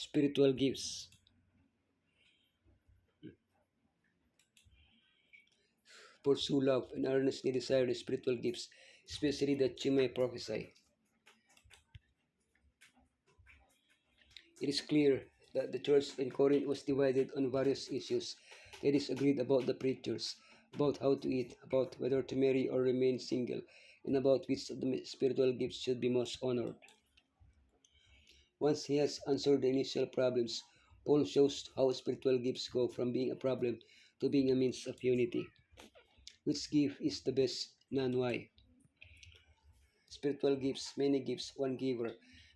Spiritual gifts. Pursue love and earnestly desire the spiritual gifts, especially that you may prophesy. It is clear that the church in Corinth was divided on various issues. They disagreed about the preachers, about how to eat, about whether to marry or remain single, and about which of the spiritual gifts should be most honored. Once he has answered the initial problems, Paul shows how spiritual gifts go from being a problem to being a means of unity. Which gift is the best? None. Why? Spiritual gifts, one giver,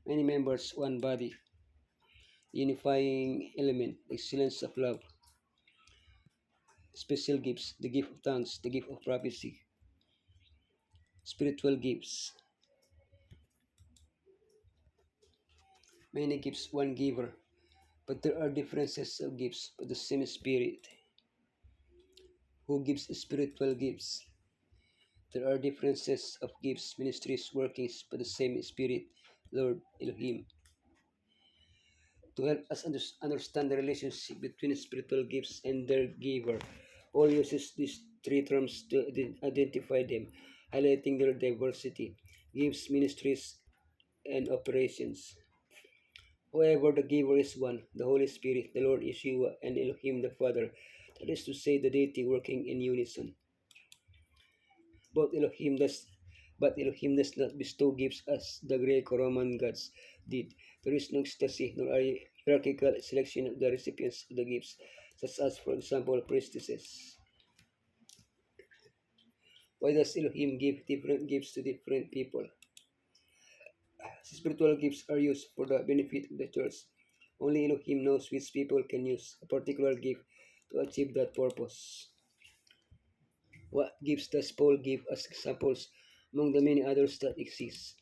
many members, one body. Unifying element, excellence of love. Special gifts, the gift of tongues, the gift of prophecy. Spiritual gifts, many gifts, one giver. But there are differences of gifts, but the same Spirit. Who gives spiritual gifts? There are differences of gifts, ministries, workings, but the same Spirit, Lord Elohim. To help us understand the relationship between spiritual gifts and their giver, Paul uses these three terms to identify them, highlighting their diversity, gifts, ministries, and operations. However, the giver is one, the Holy Spirit, the Lord Yeshua, and Elohim the Father, that is to say, the deity working in unison. Both Elohim does, but Elohim does not bestow gifts as the Greco-Roman gods did. There is no ecstasy nor a hierarchical selection of the recipients of the gifts, such as, for example, priestesses. Why does Elohim give different gifts to different people? Spiritual gifts are used for the benefit of the church. Only Elohim knows which people can use a particular gift to achieve that purpose. What gifts does Paul give as examples among the many others that exist?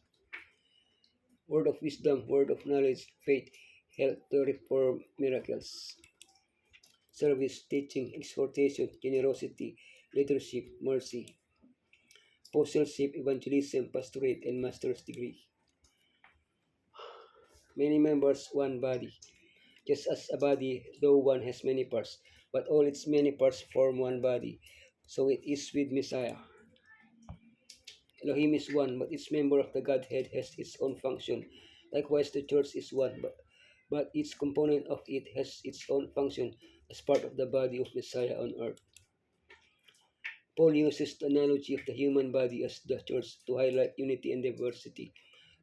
Word of wisdom, word of knowledge, faith, health, to perform miracles, service, teaching, exhortation, generosity, leadership, mercy, apostleship, evangelism, pastorate, and master's degree. Many members, one body. Just as a body, though one has many parts, but all its many parts form one body. So it is with Messiah. Elohim is one, but each member of the Godhead has its own function. Likewise, the church is one, but each component of it has its own function as part of the body of Messiah on earth. Paul uses the analogy of the human body as the church to highlight unity and diversity.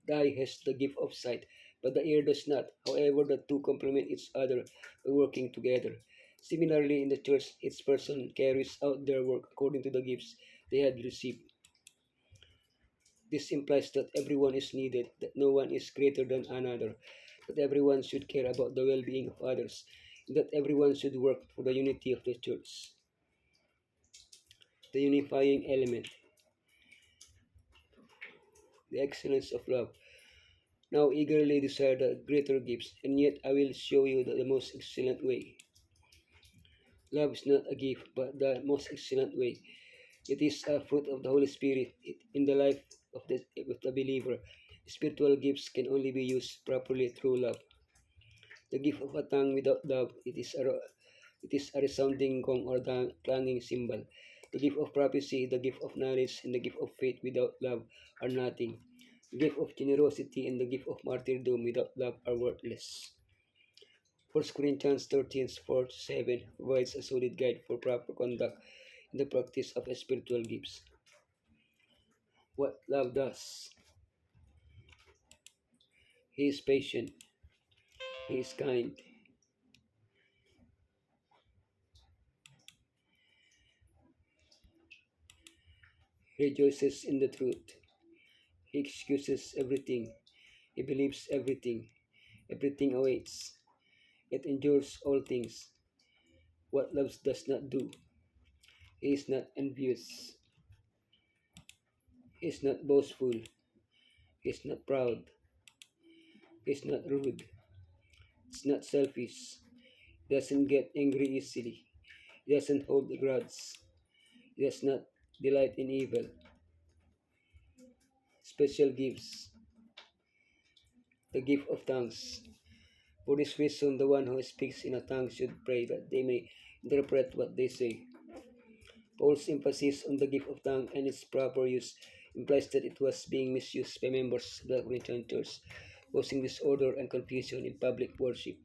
The eye has the gift of sight, but the ear does not. However, the two complement each other by working together. Similarly, in the church, each person carries out their work according to the gifts they had received. This implies that everyone is needed, that no one is greater than another, that everyone should care about the well-being of others, and that everyone should work for the unity of the church. The unifying element, the excellence of love. Now eagerly desire the greater gifts, and yet I will show you the most excellent way. Love is not a gift, but the most excellent way. It is a fruit of the Holy Spirit in the life of the believer. Spiritual gifts can only be used properly through love. The gift of a tongue without love, it is a resounding gong or clanging cymbal. The gift of prophecy, the gift of knowledge, and the gift of faith without love are nothing. The gift of generosity and the gift of martyrdom without love are worthless. 1 Corinthians 13, 4-7 provides a solid guide for proper conduct in the practice of spiritual gifts. What love does. He is patient. He is kind. He rejoices in the truth. He excuses everything. He believes everything. Everything awaits. It endures all things. What love does not do. He is not envious. He is not boastful. He is not proud. He is not rude. He is not selfish. He doesn't get angry easily. He doesn't hold a grudge. He does not delight in evil. Special gifts. The gift of tongues. For this reason, the one who speaks in a tongue should pray that they may interpret what they say. Paul's emphasis on the gift of tongue and its proper use implies that it was being misused by members of the Corinthian church, causing disorder and confusion in public worship.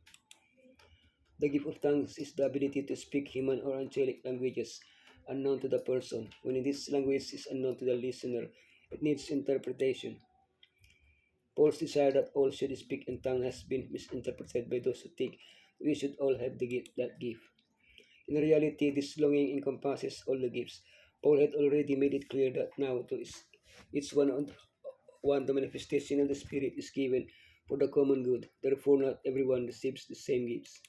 The gift of tongues is the ability to speak human or angelic languages unknown to the person. When this language is unknown to the listener, it needs interpretation. Paul's desire that all should speak in tongue has been misinterpreted by those who think we should all have that gift. In reality, this longing encompasses all the gifts. Paul had already made it clear that now to each one the manifestation of the Spirit is given for the common good. Therefore, not everyone receives the same gifts.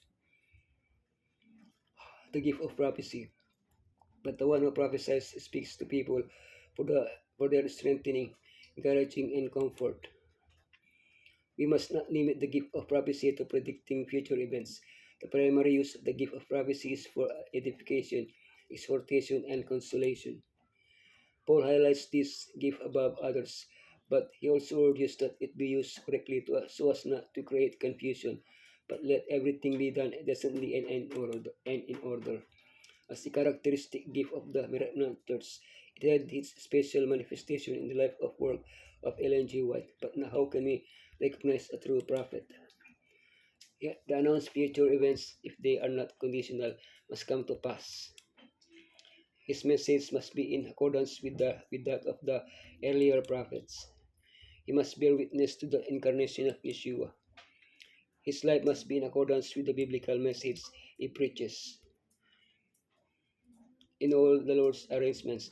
The gift of prophecy. But the one who prophesies speaks to people for, the, for their strengthening, encouraging, and comfort. We must not limit the gift of prophecy to predicting future events. The primary use of the gift of prophecy is for edification, exhortation, and consolation. Paul highlights this gift above others, but he also urges that it be used correctly so as not to create confusion, but let everything be done decently and in order. As the characteristic gift of the Miracle Church, it had its special manifestation in the life of work of Ellen G. White. But now how can we recognize a true prophet? Yet the announced future events, if they are not conditional, must come to pass. His message must be in accordance with that of the earlier prophets. He must bear witness to the incarnation of Yeshua. His life must be in accordance with the biblical message he preaches. In all the Lord's arrangements,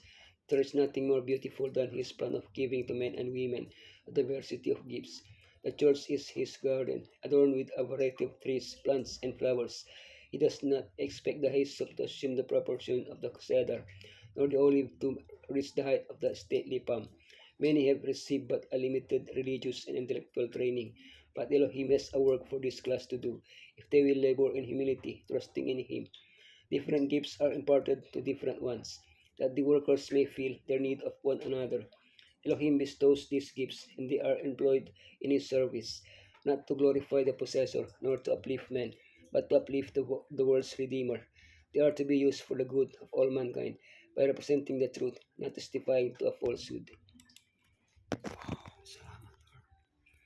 there is nothing more beautiful than his plan of giving to men and women a diversity of gifts. The church is his garden, adorned with a variety of trees, plants, and flowers. He does not expect the hyssop to assume the proportion of the cedar, nor the olive to reach the height of the stately palm. Many have received but a limited religious and intellectual training, but Elohim has a work for this class to do, if they will labor in humility, trusting in him. Different gifts are imparted to different ones, that the workers may feel their need of one another. Elohim bestows these gifts, and they are employed in his service, not to glorify the possessor, nor to uplift men, but to uplift the world's Redeemer. They are to be used for the good of all mankind, by representing the truth, not testifying to a falsehood.